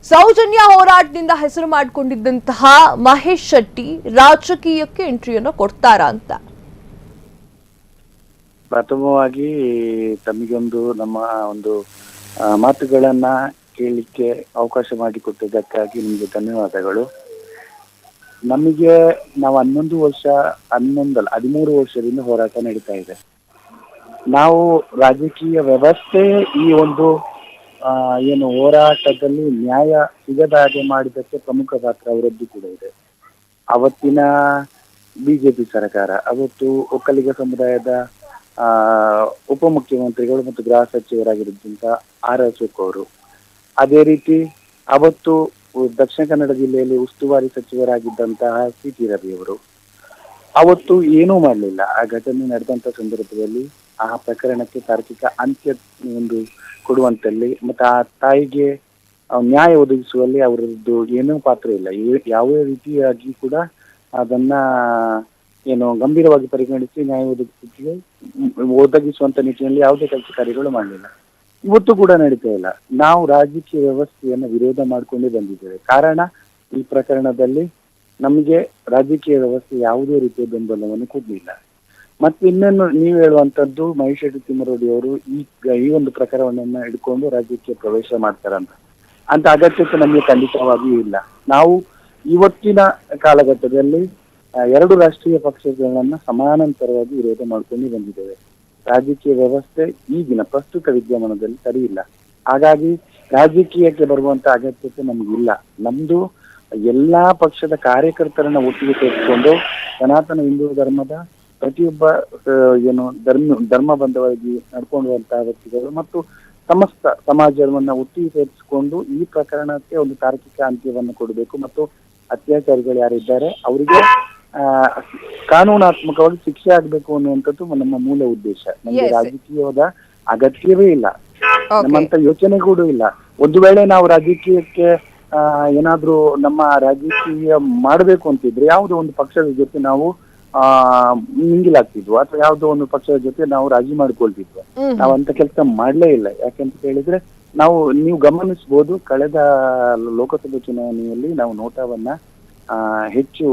ಸೌಜನ್ಯ ಹೋರಾಟದಿಂದ ಹೆಸರು ಮಾಡಿಕೊಂಡಿದ್ದಂತಹ ಮಹೇಶ್ ಶೆಟ್ಟಿ ರಾಜಕೀಯಕ್ಕೆ ಎಂಟ್ರಿಯನ್ನು ಕೊಡ್ತಾರಾ ಅಂತ? ಪ್ರಥಮವಾಗಿ ತಮಗೊಂದು ನಮ್ಮ ಒಂದು ಮಾತುಗಳನ್ನ ಕೇಳಲಿಕ್ಕೆ ಅವಕಾಶ ಮಾಡಿಕೊಟ್ಟಿದ್ದಕ್ಕಾಗಿ ನಿಮಗೆ ಧನ್ಯವಾದಗಳು. ನಮಗೆ ನಾವು 13 ವರ್ಷದಿಂದ ಹೋರಾಟ ನಡೀತಾ ಇದೆ. ನಾವು ರಾಜಕೀಯ ವ್ಯವಸ್ಥೆ ಈ ಒಂದು ಏನು ಹೋರಾಟದಲ್ಲಿ ನ್ಯಾಯ ಸಿಗದ ಹಾಗೆ ಮಾಡಿದ್ದಕ್ಕೆ ಪ್ರಮುಖ ಪಾತ್ರ ಅವರದ್ದು ಕೂಡ ಇದೆ. ಅವತ್ತಿನ ಬಿಜೆಪಿ ಸರ್ಕಾರ, ಅವತ್ತು ಒಕ್ಕಲಿಗ ಸಮುದಾಯದ ಉಪಮುಖ್ಯಮಂತ್ರಿಗಳು ಮತ್ತು ಗೃಹ ಸಚಿವರಾಗಿರುವಂತ ಆರ್ ಅಶೋಕ್ ಅವರು, ಅದೇ ರೀತಿ ಅವತ್ತು ದಕ್ಷಿಣ ಕನ್ನಡ ಜಿಲ್ಲೆಯಲ್ಲಿ ಉಸ್ತುವಾರಿ ಸಚಿವರಾಗಿದ್ದಂತಹ ಸಿ ಟಿ ರವಿ ಅವರು ಅವತ್ತು ಏನೂ ಮಾಡಲಿಲ್ಲ. ಆ ಘಟನೆ ನಡೆದಂತ ಸಂದರ್ಭದಲ್ಲಿ ಆ ಪ್ರಕರಣಕ್ಕೆ ತಾರ್ಕಿಕ ಅಂತ್ಯ ಒಂದು ಕೊಡುವಂತಲ್ಲಿ ಮತ್ತೆ ಆ ತಾಯಿಗೆ ನ್ಯಾಯ ಒದಗಿಸುವಲ್ಲಿ ಅವರದ್ದು ಏನೂ ಪಾತ್ರ ಇಲ್ಲ. ಯಾವುದೇ ರೀತಿಯಾಗಿ ಕೂಡ ಅದನ್ನ ಏನು ಗಂಭೀರವಾಗಿ ಪರಿಗಣಿಸಿ ನ್ಯಾಯ ಒದಗಿಸುವಂತ ನಿಟ್ಟಿನಲ್ಲಿ ಯಾವುದೇ ಕೆಲಸ ಕಾರ್ಯಗಳು ಮಾಡಲಿಲ್ಲ. ಇವತ್ತು ಕೂಡ ನಡೀತಾ ಇಲ್ಲ. ನಾವು ರಾಜಕೀಯ ವ್ಯವಸ್ಥೆಯನ್ನು ವಿರೋಧ ಮಾಡಿಕೊಂಡೇ ಬಂದಿದ್ದೇವೆ. ಕಾರಣ, ಈ ಪ್ರಕರಣದಲ್ಲಿ ನಮಗೆ ರಾಜಕೀಯ ವ್ಯವಸ್ಥೆ ಯಾವುದೇ ರೀತಿಯ ಬೆಂಬಲವನ್ನು ಕೊಡಲಿಲ್ಲ. ಮತ್ತೆ ಇನ್ನೇನು ನೀವು ಹೇಳುವಂತದ್ದು ಮಹೇಶ್ ಶೆಟ್ಟಿ ತಿಮ್ಮರೋಡಿ ಅವರು ಈ ಒಂದು ಪ್ರಕರಣವನ್ನ ಹಿಡ್ಕೊಂಡು ರಾಜಕೀಯ ಪ್ರವೇಶ ಅಂತ ಅಗತ್ಯತೆ ನಮಗೆ ಖಂಡಿತವಾಗಿಯೂ ಇಲ್ಲ. ನಾವು ಇವತ್ತಿನ ಕಾಲಘಟ್ಟದಲ್ಲಿ 2 ರಾಷ್ಟ್ರೀಯ ಪಕ್ಷಗಳನ್ನ ಸಮಾನಾಂತರವಾಗಿ ವಿರೋಧ ಮಾಡ್ಕೊಂಡು ಬಂದಿದ್ದೇವೆ. ರಾಜಕೀಯ ವ್ಯವಸ್ಥೆ ಈಗಿನ ಪ್ರಸ್ತುತ ವಿದ್ಯಮಾನದಲ್ಲಿ ಸರಿ ಇಲ್ಲ. ಹಾಗಾಗಿ ರಾಜಕೀಯಕ್ಕೆ ಬರುವಂತ ಅಗತ್ಯತೆ ನಮಗಿಲ್ಲ. ನಮ್ದು ಎಲ್ಲಾ ಪಕ್ಷದ ಕಾರ್ಯಕರ್ತರನ್ನ ಒಟ್ಟಿಗೆ ಸೇರಿಸಿಕೊಂಡು ಸನಾತನ ಹಿಂದೂ ಧರ್ಮದ ಪ್ರತಿಯೊಬ್ಬ ಏನು ಧರ್ಮ ಬಂಧವಾಗಿ ನಡ್ಕೊಂಡುವಂತಹ ವ್ಯಕ್ತಿಗಳು ಮತ್ತು ಸಮಸ್ತ ಸಮಾಜವನ್ನ ಒಟ್ಟಿಗೆ ಸೇರಿಸಿಕೊಂಡು ಈ ಪ್ರಕರಣಕ್ಕೆ ಒಂದು ತಾರ್ಕಿಕ ಅಂತ್ಯವನ್ನು ಕೊಡಬೇಕು ಮತ್ತು ಅತ್ಯಾಚಾರಿಗಳು ಯಾರಿದ್ದಾರೆ ಅವರಿಗೆ ಕಾನೂನಾತ್ಮಕವಾಗಿ ಶಿಕ್ಷೆ ಆಗ್ಬೇಕು ಅನ್ನುವಂಥದ್ದು ನಮ್ಮ ಮೂಲ ಉದ್ದೇಶ. ನಮಗೆ ರಾಜಕೀಯದ ಅಗತ್ಯವೇ ಇಲ್ಲ, ನಮ್ಮಂತ ಯೋಚನೆ ಕೂಡ ಇಲ್ಲ. ಒಂದು ವೇಳೆ ನಾವು ರಾಜಕೀಯಕ್ಕೆ ಏನಾದ್ರೂ ನಮ್ಮ ರಾಜಕೀಯ ಮಾಡಬೇಕು ಅಂತಿದ್ರೆ ಯಾವುದೋ ಒಂದು ಪಕ್ಷದ ಜೊತೆ ನಾವು ಮಿಂಗಿಲಾಗ್ತಿದ್ವು ಅಥವಾ ಯಾವುದೋ ಒಂದು ಪಕ್ಷದ ಜೊತೆ ನಾವು ರಾಜಿ ಮಾಡ್ಕೊಳ್ತಿದ್ವು. ನಾವಂತ ಕೆಲಸ ಮಾಡ್ಲೇ ಇಲ್ಲ. ಯಾಕೆಂತ ಹೇಳಿದ್ರೆ ನೀವು ಗಮನಿಸಬಹುದು, ಕಳೆದ ಲೋಕಸಭೆ ಚುನಾವಣೆಯಲ್ಲಿ ನಾವು ನೋಟಾವನ್ನ ಹೆಚ್ಚು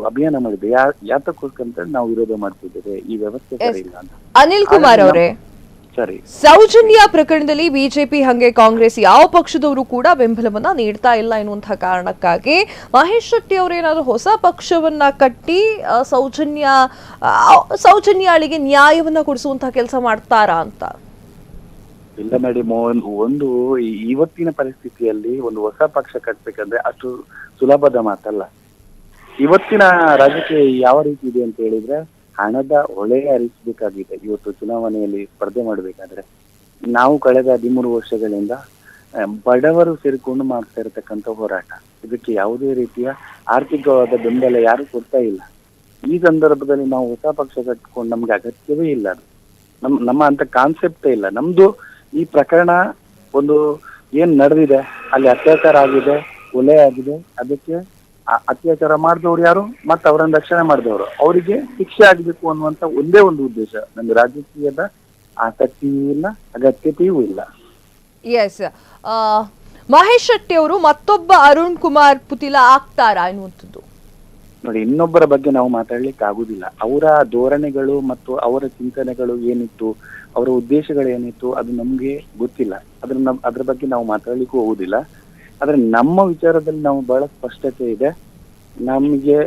ಅಭಿಯಾನ ಮಾಡಿದ್ವಿ. ಯಾತಕ್ಕೋಸ್ಕರ ನಾವು ವಿರೋಧ ಮಾಡ್ತಿದ್ದೇವೆ, ಈ ವ್ಯವಸ್ಥೆ ಸರಿ ಇಲ್ಲ ಅಂತ. ಅನಿಲ್ ಕುಮಾರ್ ಅವರೇ, ಸರಿ, ಸೌಜನ್ಯ ಪ್ರಕರಣದಲ್ಲಿ ಬಿಜೆಪಿ ಹಾಗೆ ಕಾಂಗ್ರೆಸ್ ಯಾವ ಪಕ್ಷದವರು ಕೂಡ ಬೆಂಬಲವನ್ನ ನೀಡ್ತಾ ಇಲ್ಲ ಎನ್ನುವಂತಹ ಕಾರಣಕ್ಕಾಗಿ ಮಹೇಶ್ ಶೆಟ್ಟಿ ಅವರು ಏನಾದ್ರು ಹೊಸ ಪಕ್ಷವನ್ನ ಕಟ್ಟಿ ಸೌಜನ್ಯಾಳಿಗೆ ನ್ಯಾಯವನ್ನ ಕೊಡಿಸುವಂತಹ ಕೆಲಸ ಮಾಡ್ತಾರಾ ಅಂತ? ಇಲ್ಲ ಮೇಡಮ್, ಒಂದು ಇವತ್ತಿನ ಪರಿಸ್ಥಿತಿಯಲ್ಲಿ ಒಂದು ಹೊಸ ಪಕ್ಷ ಕಟ್ಬೇಕಂದ್ರೆ ಅಷ್ಟು ಸುಲಭದ ಮಾತಲ್ಲ. ಇವತ್ತಿನ ರಾಜಕೀಯ ಯಾವ ರೀತಿ ಇದೆ ಅಂತ ಹೇಳಿದ್ರೆ ಹಣದ ಹೊಳೆ ಹರಿಸಬೇಕಾಗಿದೆ. ಇವತ್ತು ಚುನಾವಣೆಯಲ್ಲಿ ಸ್ಪರ್ಧೆ ಮಾಡಬೇಕಾದ್ರೆ ನಾವು ಕಳೆದ 13 ವರ್ಷಗಳಿಂದ ಬಡವರು ಸೇರಿಕೊಂಡು ಮಾಡ್ತಾ ಇರತಕ್ಕಂಥ ಹೋರಾಟ, ಇದಕ್ಕೆ ಯಾವುದೇ ರೀತಿಯ ಆರ್ಥಿಕವಾದ ಬೆಂಬಲ ಯಾರು ಕೊಡ್ತಾ ಇಲ್ಲ. ಈ ಸಂದರ್ಭದಲ್ಲಿ ನಾವು ಹೊಸ ಪಕ್ಷ ಕಟ್ಕೊಂಡು ನಮ್ಗೆ ಅಗತ್ಯವೇ ಇಲ್ಲ. ಅದು ನಮ್ಮ ಅಂತ ಕಾನ್ಸೆಪ್ಟೇ ಇಲ್ಲ. ನಮ್ದು ಈ ಪ್ರಕರಣ ಒಂದು ಏನ್ ನಡೆದಿದೆ, ಅಲ್ಲಿ ಅತ್ಯಾಚಾರ ಆಗಿದೆ, ಕೊಲೆ ಆಗಿದೆ, ಅದಕ್ಕೆ ಅತ್ಯಾಚಾರ ಮಾಡಿದವ್ರು ಯಾರು ಮತ್ತೆ ಅವರನ್ನ ರಕ್ಷಣೆ ಮಾಡಿದವರು ಅವರಿಗೆ ಶಿಕ್ಷೆ ಆಗಬೇಕು ಅನ್ನುವಂತ ಒಂದೇ ಒಂದು ಉದ್ದೇಶ. ನಮ್ಗೆ ರಾಜಕೀಯದ ಆಸಕ್ತಿಯೂ ಇಲ್ಲ, ಅಗತ್ಯತೆಯೂ ಇಲ್ಲ. ಎಸ್, ಮಹೇಶ್ ಶೆಟ್ಟಿ ಅವರು ಮತ್ತೊಬ್ಬ ಅರುಣ್ ಕುಮಾರ್ ಪುತಿಲ ಆಗ್ತಾರಾ ಎನ್ನುವಂಥದ್ದು? ನೋಡಿ, ಇನ್ನೊಬ್ಬರ ಬಗ್ಗೆ ನಾವು ಮಾತಾಡ್ಲಿಕ್ಕೆ ಆಗುದಿಲ್ಲ. ಅವರ ಧೋರಣೆಗಳು ಮತ್ತು ಅವರ ಚಿಂತನೆಗಳು ಏನಿತ್ತು, ಅವರ ಉದ್ದೇಶಗಳು ಏನಿತ್ತು, ಅದು ನಮ್ಗೆ ಗೊತ್ತಿಲ್ಲ. ಅದ್ರ ಬಗ್ಗೆ ನಾವು ಮಾತಾಡ್ಲಿಕ್ಕೂ ಹೋಗುದಿಲ್ಲ. ಆದ್ರೆ ನಮ್ಮ ವಿಚಾರದಲ್ಲಿ ನಾವು ಬಹಳ ಸ್ಪಷ್ಟತೆ ಇದೆ. ನಮಗೆ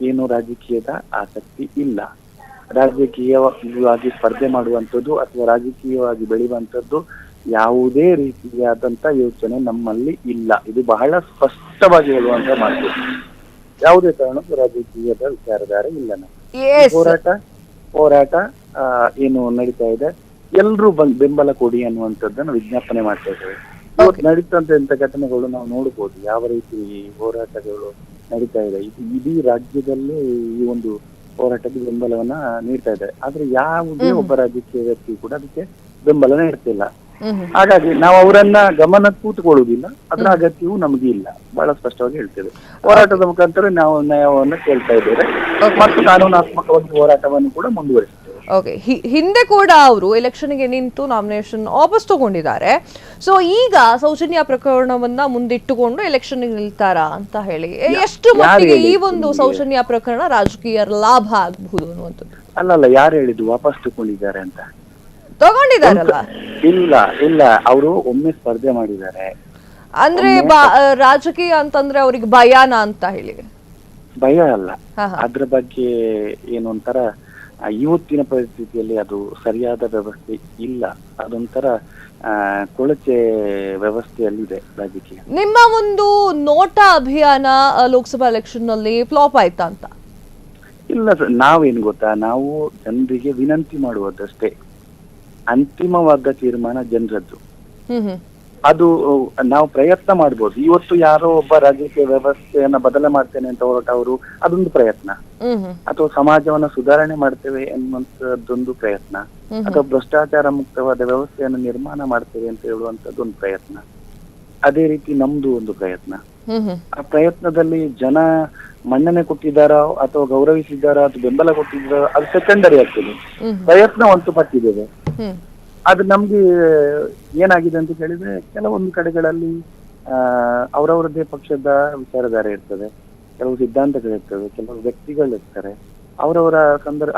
ಏನು ರಾಜಕೀಯದ ಆಸಕ್ತಿ ಇಲ್ಲ. ರಾಜಕೀಯವಾಗಿ ಸ್ಪರ್ಧೆ ಮಾಡುವಂಥದ್ದು ಅಥವಾ ರಾಜಕೀಯವಾಗಿ ಬೆಳೆಯುವಂಥದ್ದು ಯಾವುದೇ ರೀತಿಯಾದಂತ ಯೋಚನೆ ನಮ್ಮಲ್ಲಿ ಇಲ್ಲ. ಇದು ಬಹಳ ಸ್ಪಷ್ಟವಾಗಿ ಹೇಳುವಂತ ಮಾತು. ಯಾವುದೇ ಕಾರಣಕ್ಕೂ ರಾಜಕೀಯದ ವಿಚಾರಧಾರೆ ಇಲ್ಲ. ಹೋರಾಟ ಏನು ನಡೀತಾ ಇದೆ, ಎಲ್ರೂ ಬೆಂಬಲ ಕೊಡಿ ಅನ್ನುವಂಥದ್ದನ್ನು ವಿಜ್ಞಾಪನೆ ಮಾಡ್ತಾ ಇದ್ದೇವೆ. ಇವತ್ತು ನಡೀತಂತ ಘಟನೆಗಳು ನಾವು ನೋಡಬಹುದು, ಯಾವ ರೀತಿ ಹೋರಾಟಗಳು ನಡೀತಾ ಇದೆ. ಇಡೀ ರಾಜ್ಯದಲ್ಲೇ ಈ ಒಂದು ಹೋರಾಟಕ್ಕೆ ಬೆಂಬಲವನ್ನ ನೀಡ್ತಾ ಇದೆ. ಆದ್ರೆ ಯಾವುದೇ ಒಬ್ಬ ರಾಜಕೀಯ ವ್ಯಕ್ತಿ ಕೂಡ ಅದಕ್ಕೆ ಬೆಂಬಲ ನೀಡ್ತಿಲ್ಲ. ಹಾಗಾಗಿ ನಾವು ಅವರನ್ನ ಗಮನ ಕೂತ್ಕೊಳ್ಳುವುದಿಲ್ಲ. ಅದರ ಅಗತ್ಯವೂ ನಮಗೆ ಇಲ್ಲ. ಬಹಳ ಸ್ಪಷ್ಟವಾಗಿ ಹೇಳ್ತೇವೆ. ಹೋರಾಟದ ಮುಖಾಂತರ ನಾವು ನ್ಯಾಯವನ್ನ ಕೇಳ್ತಾ ಇದ್ದೇವೆ ಮತ್ತು ಕಾನೂನಾತ್ಮಕವಾಗಿ ಹೋರಾಟವನ್ನು ಕೂಡ ಮುಂದುವರಿಸ್ತೇವೆ. ಓಕೆ, ಹಿಂದೆ ಕೂಡ ಅವರು ಎಲೆಕ್ಷನ್ಗೆ ನಿಂತು ನಾಮಿನೇಷನ್ ವಾಪಸ್ ತಗೊಂಡಿದ್ದಾರೆ. ಸೊ ಈಗ ಸೌಜನ್ಯ ಪ್ರಕರಣವನ್ನ ಮುಂದಿಟ್ಟುಕೊಂಡು ಎಲೆಕ್ಷನ್ ನಿಲ್ತಾರಾ ಅಂತ ಹೇಳಿ ಎಷ್ಟು ಮಟ್ಟಿಗೆ ಈ ಒಂದು ಸೌಜನ್ಯ ಪ್ರಕರಣ ರಾಜಕೀಯ ಲಾಭ ಆಗಬಹುದು ಅನ್ನುವಂಥದ್ದು? ಅಲ್ಲಲ್ಲ, ಯಾರು ಹೇಳಿದ್ದು ವಾಪಸ್ ತಗೊಂಡಿದ್ದಾರೆ ಅಂತ? ತಗೊಂಡಿದಾರಲ್ಲ. ಇಲ್ಲ ಇಲ್ಲ, ಅವರು ಒಮ್ಮೆ ಸ್ಪರ್ಧೆ ಮಾಡಿದ್ದಾರೆ. ಅಂದ್ರೆ ರಾಜಕೀಯ ಅಂತಂದ್ರೆ ಅವ್ರಿಗೆ ಭಯಾನ ಅಂತ ಹೇಳಿ? ಭಯ ಅಲ್ಲ, ಅದ್ರ ಬಗ್ಗೆ ಏನೊಂಥರ ಇವತ್ತಿನ ಪರಿಸ್ಥಿತಿಯಲ್ಲಿ ಅದು ಸರಿಯಾದ ವ್ಯವಸ್ಥೆ ಇಲ್ಲ. ಅದೊಂಥರ ಕೊಳಚೆ ವ್ಯವಸ್ಥೆಯಲ್ಲಿದೆ ರಾಜಕೀಯ. ನಿಮ್ಮ ಒಂದು ನೋಟಾ ಅಭಿಯಾನ ಲೋಕಸಭಾ ಎಲೆಕ್ಷನ್ ನಲ್ಲಿ ಫ್ಲಾಪ್ ಆಯ್ತಾ ಅಂತ? ಇಲ್ಲ ಸರ್, ನಾವೇನು ಗೊತ್ತಾ, ನಾವು ಜನರಿಗೆ ವಿನಂತಿ ಮಾಡುವುದಷ್ಟೇ. ಅಂತಿಮವಾದ ತೀರ್ಮಾನ ಜನರದ್ದು. ಅದು ನಾವು ಪ್ರಯತ್ನ ಮಾಡ್ಬೋದು. ಇವತ್ತು ಯಾರೋ ಒಬ್ಬ ರಾಜಕೀಯ ವ್ಯವಸ್ಥೆಯನ್ನ ಬದಲು ಮಾಡ್ತೇನೆ ಅಂತ ಹೊರಟವರು ಅದೊಂದು ಪ್ರಯತ್ನ, ಅಥವಾ ಸಮಾಜವನ್ನ ಸುಧಾರಣೆ ಮಾಡ್ತೇವೆ ಎನ್ನುವಂತದ್ದೊಂದು ಪ್ರಯತ್ನ, ಅಥವಾ ಭ್ರಷ್ಟಾಚಾರ ಮುಕ್ತವಾದ ವ್ಯವಸ್ಥೆಯನ್ನು ನಿರ್ಮಾಣ ಮಾಡ್ತೇವೆ ಅಂತ ಹೇಳುವಂತದ್ದೊಂದು ಪ್ರಯತ್ನ. ಅದೇ ರೀತಿ ನಮ್ದು ಒಂದು ಪ್ರಯತ್ನ. ಆ ಪ್ರಯತ್ನದಲ್ಲಿ ಜನ ಮನ್ನಣೆ ಕೊಟ್ಟಿದ್ದಾರಾ ಅಥವಾ ಗೌರವಿಸಿದ್ದಾರಾ ಅಥವಾ ಬೆಂಬಲ ಕೊಟ್ಟಿದ್ದಾರಾ ಅದು ಸೆಕೆಂಡರಿ ಆಗ್ತದೆ. ಪ್ರಯತ್ನ ಒಂದು ಪಟ್ಟಿದ್ದೇವೆ. ಅದು ನಮ್ಗೆ ಏನಾಗಿದೆ ಅಂತ ಕೇಳಿದ್ರೆ, ಕೆಲವೊಂದು ಕಡೆಗಳಲ್ಲಿ ಅವರವರದೇ ಪಕ್ಷದ ವಿಚಾರಧಾರೆ ಇರ್ತದೆ, ಕೆಲವು ಸಿದ್ಧಾಂತಗಳಿರ್ತವೆ, ಕೆಲವು ವ್ಯಕ್ತಿಗಳಿರ್ತಾರೆ.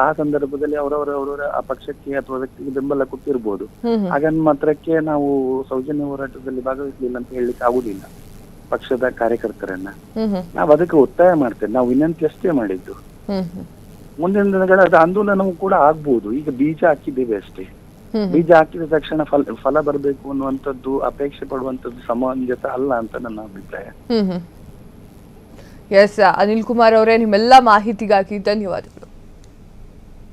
ಆ ಸಂದರ್ಭದಲ್ಲಿ ಅವರವರ ಆ ಪಕ್ಷಕ್ಕೆ ಅಥವಾ ವ್ಯಕ್ತಿಗೆ ಬೆಂಬಲ ಕೊಟ್ಟಿರ್ಬೋದು. ಹಾಗನ್ ಮಾತ್ರಕ್ಕೆ ನಾವು ಸೌಜನ್ಯ ಹೋರಾಟದಲ್ಲಿ ಭಾಗವಹಿಸಲಿಲ್ಲ ಅಂತ ಹೇಳಲಿಕ್ಕೆ ಆಗುದಿಲ್ಲ. ಪಕ್ಷದ ಕಾರ್ಯಕರ್ತರನ್ನ ನಾವು ಅದಕ್ಕೆ ಒತ್ತಾಯ ಮಾಡ್ತೇವೆ. ನಾವು ವಿನಂತಿ ಅಷ್ಟೇ ಮಾಡಿದ್ದು. ಮುಂದಿನ ದಿನಗಳ ಆಂದೋಲನವೂ ಕೂಡ ಆಗ್ಬಹುದು. ಈಗ ಬೀಜ ಹಾಕಿದ್ದೇವೆ ಅಷ್ಟೇ. ಬೀಜ ಹಾಕಿದ ತಕ್ಷಣ ಫಲ ಬರಬೇಕು ಅನ್ನುವಂಥದ್ದು ಅಪೇಕ್ಷೆ ಪಡುವಂತದ್ದು ಸಮಂಜಸ ಅಲ್ಲ ಅಂತ ನನ್ನ ಅಭಿಪ್ರಾಯ. ಎಸ್, ಅನಿಲ್ ಕುಮಾರ್ ಅವರೇ, ನಿಮ್ಮೆಲ್ಲ ಮಾಹಿತಿಗಾಗಿ ಧನ್ಯವಾದಗಳು.